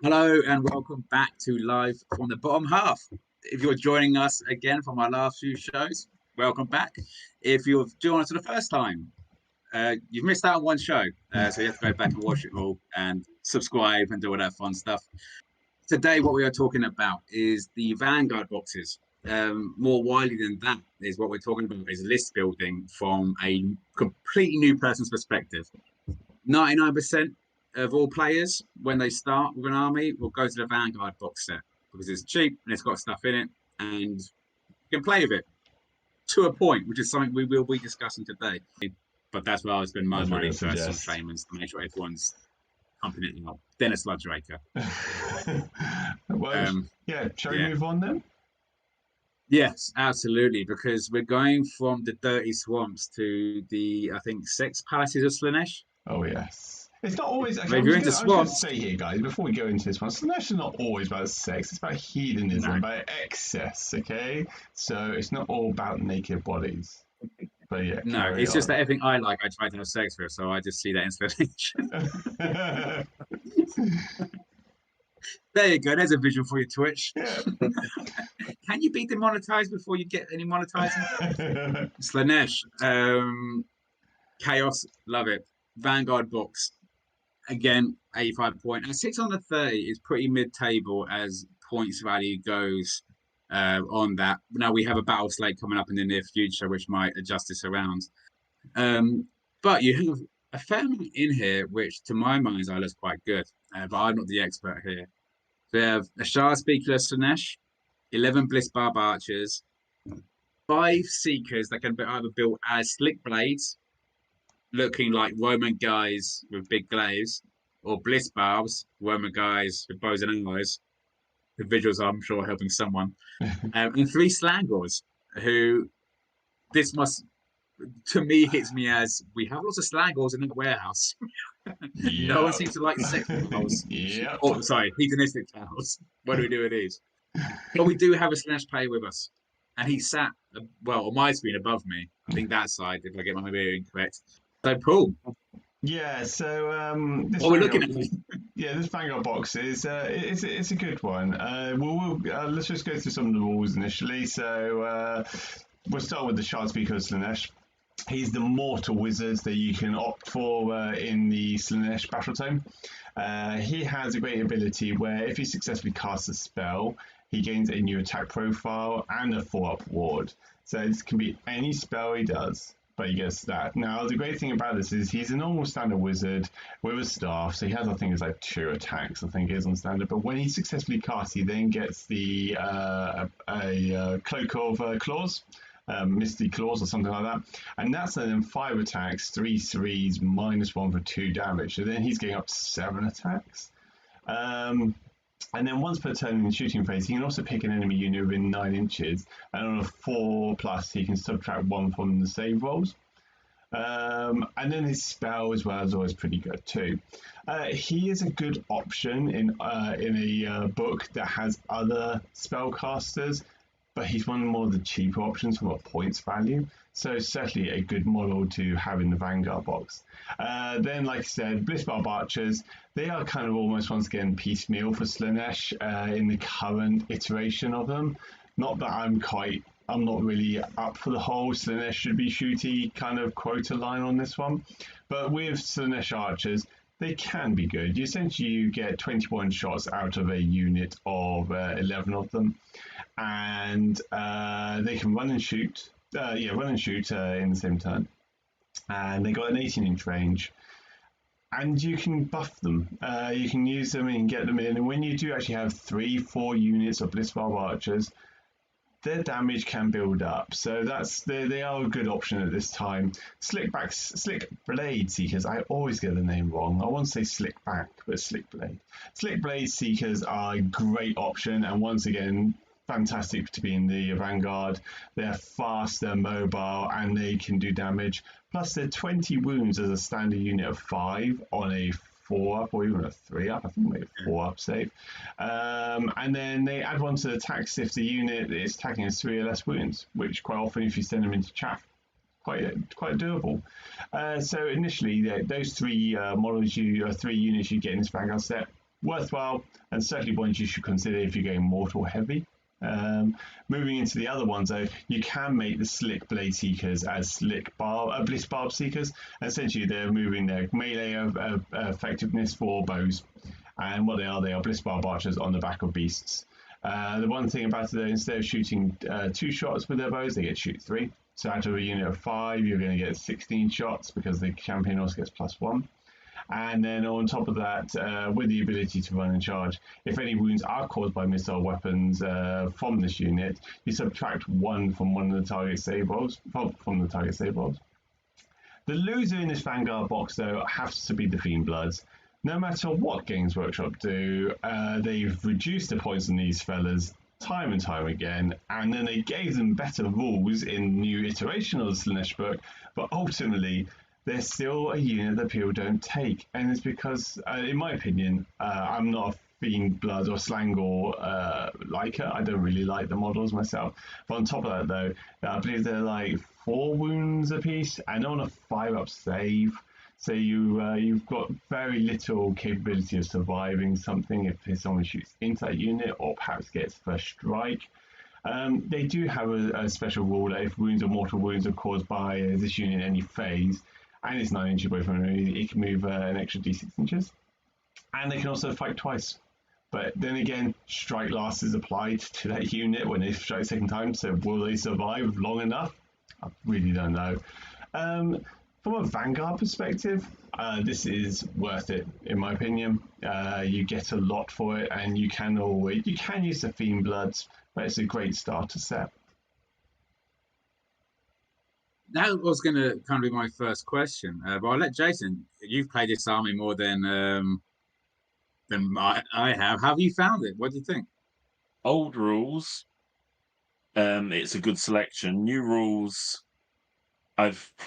Hello and welcome back to Live from the Bottom Half. If you're joining us again from our last few shows, welcome back. If you've joined us for the first time, you've missed out on one show, so you have to go back and watch it all and subscribe and do all that fun stuff. Today, what we are talking about is the Vanguard boxes. More widely than that is what we're talking about is list building from a completely new person's perspective. 99% of all players, when they start with an army, will go to the Vanguard box set because it's cheap and it's got stuff in it and you can play with it to a point, which is something we will be discussing today. But that's where I would spend my That's what money I first on suggest. Shaman's to make sure everyone's pumping it up. Then a Sludge Raker. Well, yeah, shall we Yeah. move on then? Yes, absolutely, because we're going from the dirty swamps to the, I think, Sex Palaces of Slaanesh. Oh, yes. It's not always. But Actually, if you're into I'm just going to swamps, say here, guys, before we go into this one, Slaanesh is not always about sex. It's about hedonism, no. about excess, okay? So it's not all about naked bodies. But yeah, No, carry it's just on. that everything I like, I try to have sex with, so I just see that inspiration. There you go. There's a visual for your Twitch. Yeah. Can you be demonetized before you get any monetizing? Slaanesh, Chaos, love it. Vanguard Box, again, 85 point. And 630 is pretty mid-table as points value goes on that. Now we have a battle slate coming up in the near future, which might adjust this around. But you have a fair amount in here, which to my mind's eye looks quite good. But I'm not the expert here. So we have a Shard Speaker Slaanesh, 11 Bliss Barb Archers, 5 Seekers that can be either built as Slick Blades, looking like Roman guys with big glaives, or Bliss Barbs, Roman guys with bows and arrows. The visuals, I'm sure, helping someone. And 3 Slangors, who this must, to me, hits me as we have lots of Slangors in the warehouse. No one seems to like sex cows. Yep. Oh, sorry, hedonistic cows. What do we do with these? But we do have a Slaanesh player with us. And he sat, well, on my screen above me. I think that side, if I get my bearing correct. So, Paul. Yeah, so this what we're looking at. Yeah, this Vanguard box is it's a good one. Let's just go through some of the rules initially. So we'll start with the Shard Speaker of Slaanesh. He's the mortal wizard that you can opt for in the Slaanesh Battle Tome. He has a great ability where if he successfully casts a spell, he gains a new attack profile and a 4-up ward. So this can be any spell he does, but he gets that. Now, the great thing about this is he's a normal standard wizard with a staff, so he has, I think, it's like 2 attacks, I think it is on standard. But when he successfully casts, he then gets the Cloak of Claws. Misty Claws or something like that, and that's then 5 attacks, 3 threes, -1 for 2 damage. So then he's getting up to 7 attacks. And then once per turn in the shooting phase, he can also pick an enemy unit within 9 inches, and on a 4+, he can subtract 1 from the save rolls. And then his spell as well is always pretty good too. He is a good option in a book that has other spellcasters, but he's one more of the cheaper options from a points value. So certainly a good model to have in the Vanguard box. Then, like I said, Bliss Barb Archers, they are kind of almost once again piecemeal for Slaanesh in the current iteration of them. Not that I'm not really up for the whole Slaanesh should be shooty kind of quota line on this one. But with Slaanesh Archers, they can be good. You get 21 shots out of a unit of 11 of them, and they can run and shoot. In the same turn, and they got an 18-inch range. And you can buff them. You can use them and get them in. And when you do actually have 3-4 units of Bliss Barb Archers, their damage can build up, so they are a good option at this time. Slick Blade Seekers, I always get the name wrong. I want to say Slick Back, but Slick Blade. Slick Blade Seekers are a great option, and once again, fantastic to be in the Vanguard. They're fast, they're mobile, and they can do damage. Plus, they're 20 wounds as a standard unit of 5 on a 4-up or even a 3-up. I think maybe 4-up save. And then they add 1 to attacks if the unit is attacking has 3 or less wounds, which quite often, if you send them into chaff, quite doable. So initially, those 3 units you get in this Vanguard set worthwhile, and certainly ones you should consider if you're going mortal heavy. Moving into the other ones, though, you can make the slick blade seekers as bliss barb seekers. And essentially, they're moving their melee effectiveness for bows, and what they are bliss barb archers on the back of beasts. The one thing about it, though, instead of shooting 2 shots with their bows, they get to shoot 3. So out of a unit of 5, you're going to get 16 shots because the champion also gets +1. And then on top of that, with the ability to run and charge, if any wounds are caused by missile weapons from this unit, you subtract 1 from one of the target save rolls. From the target save rolls. The loser in this Vanguard box, though, has to be the Fiendbloods. No matter what Games Workshop do, they've reduced the points on these fellas time and time again, and then they gave them better rules in new iteration of the Slaanesh book, but ultimately they're still a unit that people don't take, and it's because, in my opinion, I'm not a Fiendblood or Slangor liker. I don't really like the models myself, but on top of that, though, I believe they're like 4 wounds apiece, and on a 5-up save. So you've got very little capability of surviving something if someone shoots into that unit or perhaps gets first strike. They do have a special rule that if wounds or mortal wounds are caused by this unit in any phase, and it's 9 inches away from it, it can move an extra d6 inches. And they can also fight twice. But then again, strike last is applied to that unit when they strike a second time, so will they survive long enough? I really don't know. From a Vanguard perspective, this is worth it, in my opinion. You get a lot for it, and you can use the Fiendbloods, but it's a great starter set. That was going to kind of be my first question, but I'll let Jason. You've played this army more than I have. How have you found it? What do you think? Old rules, it's a good selection. New rules,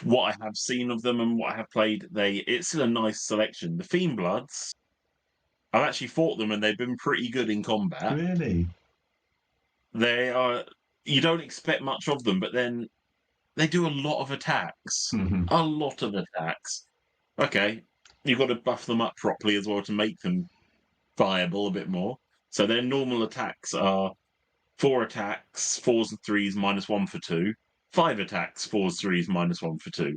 what I have seen of them and what I have played, it's still a nice selection. The Fiendbloods, I've actually fought them and they've been pretty good in combat. Really? They are. You don't expect much of them, but then they do a lot of attacks. Mm-hmm. A lot of attacks. Okay, you've got to buff them up properly as well to make them viable a bit more. So their normal attacks are 4 attacks, 4s and 3s, -1 for 2. 5 attacks, 4s, 3s, -1 for 2.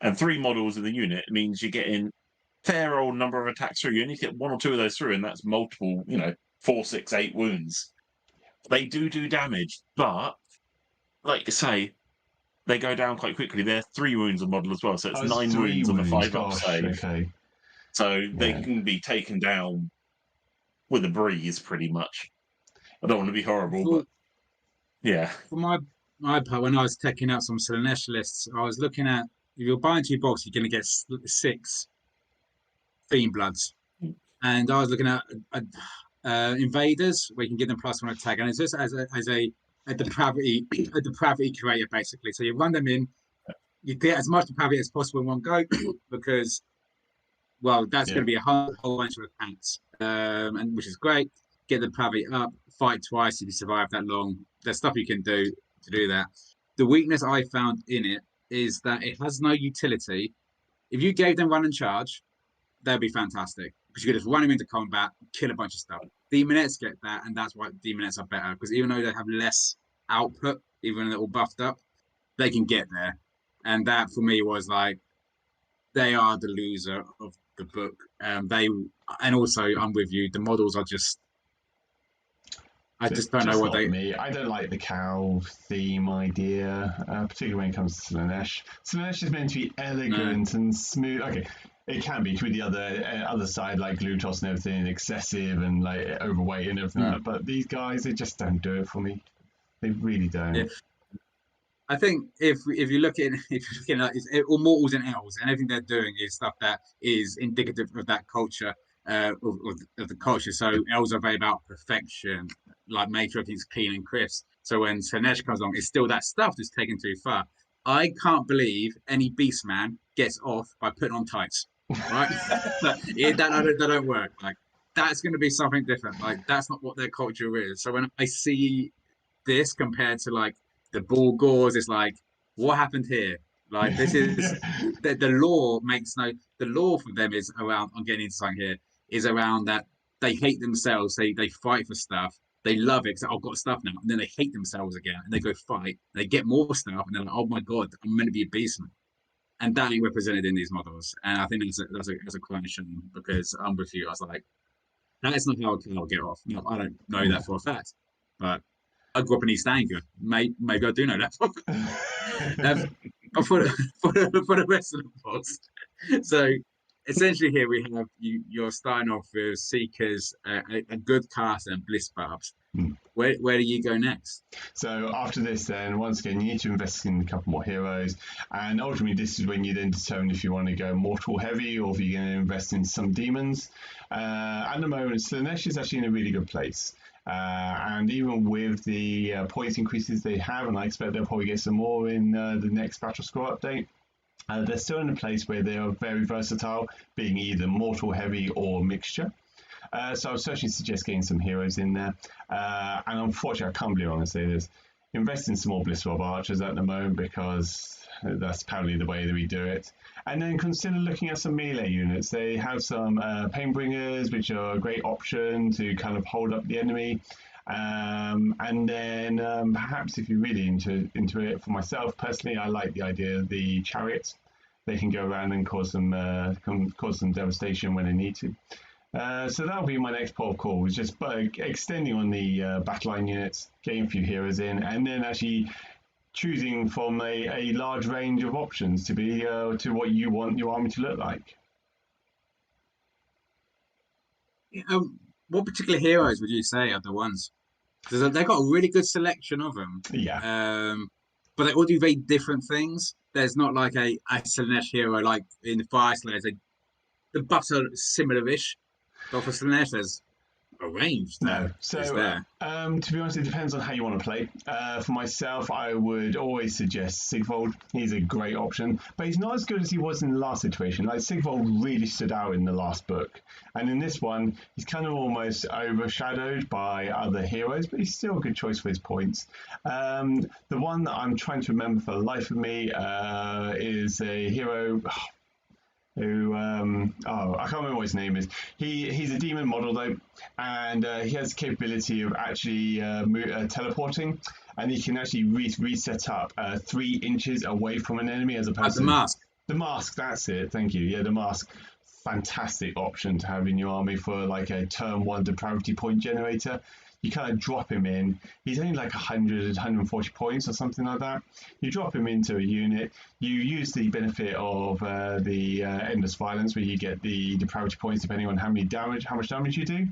And 3 models in the unit means you're getting fair old number of attacks through. You only get 1 or 2 of those through, and that's multiple, 4, 6, 8 wounds. They do damage, but, like you say, they go down quite quickly. They're 3 wounds a model as well, so it's 9 wounds on a 5-up save. Okay. So they can be taken down with a breeze, pretty much. I don't want to be horrible, but yeah. For my part, when I was checking out some Slaanesh lists, I was looking at, if you're buying 2 boxes, you're going to get 6 Fiendbloods. And I was looking at invaders, where you can give them +1 attack, and it's just as a depravity creator, basically. So you run them in, you get as much depravity as possible in one go, because, well, that's going to be a whole bunch of attacks, and which is great. Get the depravity up, fight twice if you survive that long. There's stuff you can do to do that. The weakness I found in it is that it has no utility. If you gave them run and charge, that'd be fantastic, because you could just run them into combat, kill a bunch of stuff. Demonettes get that, and that's why Demonettes are better, because even though they have less output, even though they're all buffed up, they can get there. And that, for me, was like, they are the loser of the book. And also, I'm with you, the models are just, I just don't know what they... Me. I don't like the cow theme idea, particularly when it comes to Slaanesh. Slaanesh is meant to be elegant and smooth. Okay, it can be with the other side, like Glutos and everything, excessive and like overweight and everything. But these guys, they just don't do it for me. They really don't. Yeah. I think if you look at like all mortals and elves, and everything they're doing is stuff that is indicative of that culture, of the culture. So elves are very about perfection, like make sure everything's clean and crisp. So when Slaanesh comes along, it's still that stuff that's taken too far. I can't believe any beastman gets off by putting on tights. Right? that don't work. Like, that's going to be something different. Like, that's not what their culture is. So when I see this compared to like the Bull Gores, it's like, what happened here? Like, this is the law makes no. The law for them is around. I'm getting into something here. Is around that they hate themselves. They fight for stuff. They love it. So I've got stuff now, and then they hate themselves again, and they go fight. They get more stuff, and they're like, "Oh my god, I'm meant to be a beastman." And that ain't represented in these models. And I think that's a quite shame because I'm with you. I was like, that's not how I'll get off. No, I don't know that for a fact, but I grew up in East Anglia. Maybe I do know that. But for the rest of the box, so essentially here we have you're starting off with Seekers, a good cast, and Bliss Barbs. Where do you go next? So after this, then once again, you need to invest in a couple more heroes, and ultimately, this is when you then determine if you want to go mortal heavy or if you're going to invest in some demons. At the moment, Slaanesh is actually in a really good place. And even with the points increases they have, and I expect they'll probably get some more in the next Battle Score update, they're still in a place where they are very versatile, being either mortal heavy or mixture. So I would certainly suggest getting some heroes in there. And unfortunately, I can't believe I'm going to say this. Invest in some more Blissbob archers at the moment because that's apparently the way that we do it. And then consider looking at some melee units. They have some Painbringers, which are a great option to kind of hold up the enemy. And then perhaps if you're really into it, for myself personally, I like the idea of the chariots. They can go around and cause some devastation when they need to. So that'll be my next port of call, is just extending on the battle line units, getting a few heroes in, and then actually choosing from a large range of options to be to what you want your army to look like. What particular heroes would you say are the ones? Because they've got a really good selection of them. Yeah. But they all do very different things. There's not like a Slaanesh hero like in the Fire Slayers. The buffs are similar-ish. But for Slaanesh, there's a range there. No. So, to be honest, it depends on how you want to play. For myself, I would always suggest Sigvold. He's a great option, but he's not as good as he was in the last situation. Like, Sigvold really stood out in the last book. And in this one, he's kind of almost overshadowed by other heroes, but he's still a good choice for his points. The one that I'm trying to remember for the life of me is a hero... who I can't remember what his name is. He's a demon model though, and he has the capability of actually teleporting, and he can actually reset up 3 inches away from an enemy as opposed to the mask. The mask, that's it. Thank you. Yeah, the mask. Fantastic option to have in your army for like a turn 1 depravity point generator. You kind of drop him in. He's only like 100, 140 points or something like that. You drop him into a unit. You use the benefit of the Endless Violence, where you get the depravity points depending on how much damage you do.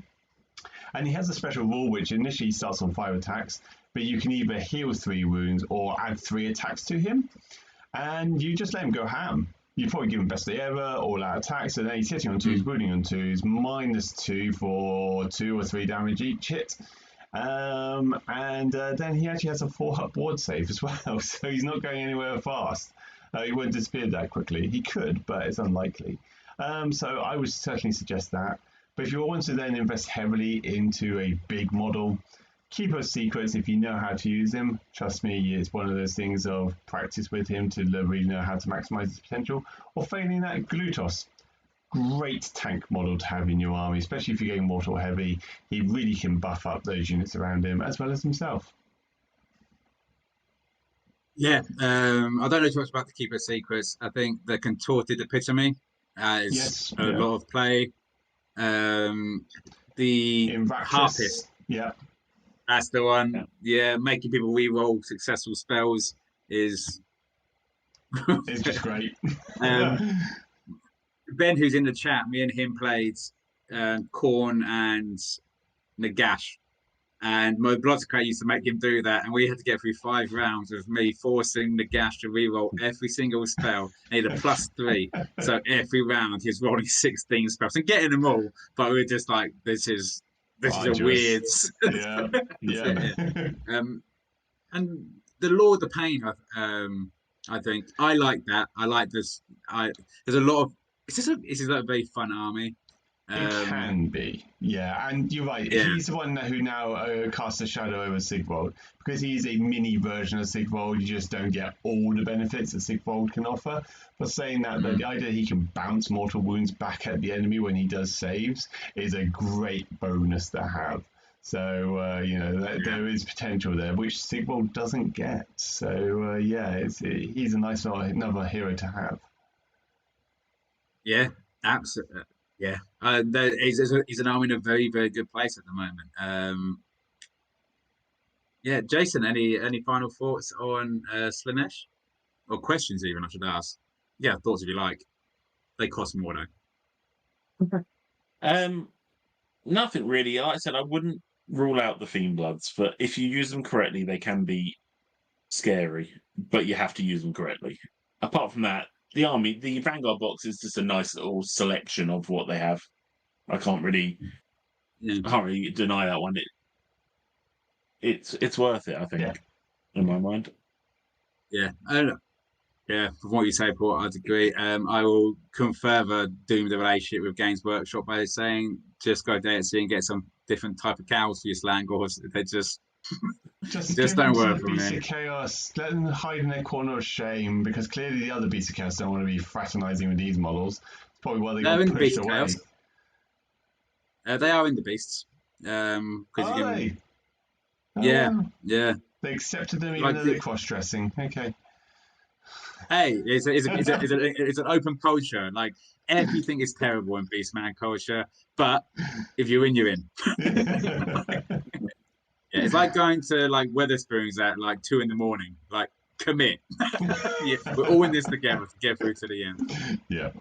And he has a special rule which initially starts on 5 attacks, but you can either heal 3 wounds or add 3 attacks to him. And you just let him go ham. You probably give him best day ever, all out attacks, and then he's hitting on 2s, wounding on 2s, -2 for 2 or 3 damage each hit. And then he actually has a 4-up ward save as well, so he's not going anywhere fast. He won't disappear that quickly. He could, but it's unlikely. So I would certainly suggest that. But if you want to then invest heavily into a big model, keep those secrets if you know how to use him. Trust me, it's one of those things of practice with him to really know how to maximize his potential. Or failing that, Glutos. Great tank model to have in your army, especially if you're getting mortal heavy. He really can buff up those units around him as well as himself. Yeah, I don't know too much about the Keeper Secrets. I think the Contorted Epitome is a lot of play. The Harpist. Yeah. That's the one. Yeah, making people re-roll successful spells is... it's just great. Ben, who's in the chat, me and him played Khorne and Nagash. And my Bloodcray used to make him do that, and we had to get through 5 rounds of me forcing Nagash to reroll every single spell. And he had a +3, so every round he's rolling 16 spells and getting them all. But we were just like, this is a weird. Yeah. And the Lord of Pain, I think I like that. I like this. There's a lot of. This is a very fun army. It can be, yeah, and you're right. Yeah. He's the one who now casts a shadow over Sigvold because he's a mini version of Sigvold. You just don't get all the benefits that Sigvold can offer. But saying that, the idea he can bounce mortal wounds back at the enemy when he does saves is a great bonus to have. So there is potential there, which Sigvold doesn't get. So he's a nice another hero to have. Yeah, absolutely. Yeah, he's an arm in a very, very good place at the moment. Yeah, Jason, any final thoughts on Slaanesh? Or questions even, I should ask. Yeah, thoughts if you like. They cost more though. Nothing really. Like I said, I wouldn't rule out the Fiendbloods, but if you use them correctly, they can be scary, but you have to use them correctly. Apart from that, the Vanguard box is just a nice little selection of what they have. I can't really deny that one. It's worth it, I think, in my mind. Yeah, I don't know. Yeah, from what you say, Paul, I'd agree. I will further doom the relationship with Games Workshop by saying just go there and see and get some different type of cows for your Slangors. They just don't work for me. Beasts of Chaos, let them hide in their corner of shame because clearly the other Beasts of Chaos don't want to be fraternizing with these models. It's probably why they got pushed away. They are in the Beasts. Are they? Yeah, wow. yeah. They accepted them even though they're cross-dressing. Okay. Hey, it's an open culture. Like everything is terrible in Beastman culture, but if you're in, you're in. Yeah, it's like going to like Weatherspoons at like 2 a.m. Like commit. Yeah, we're all in this together to get through to the end. Yeah.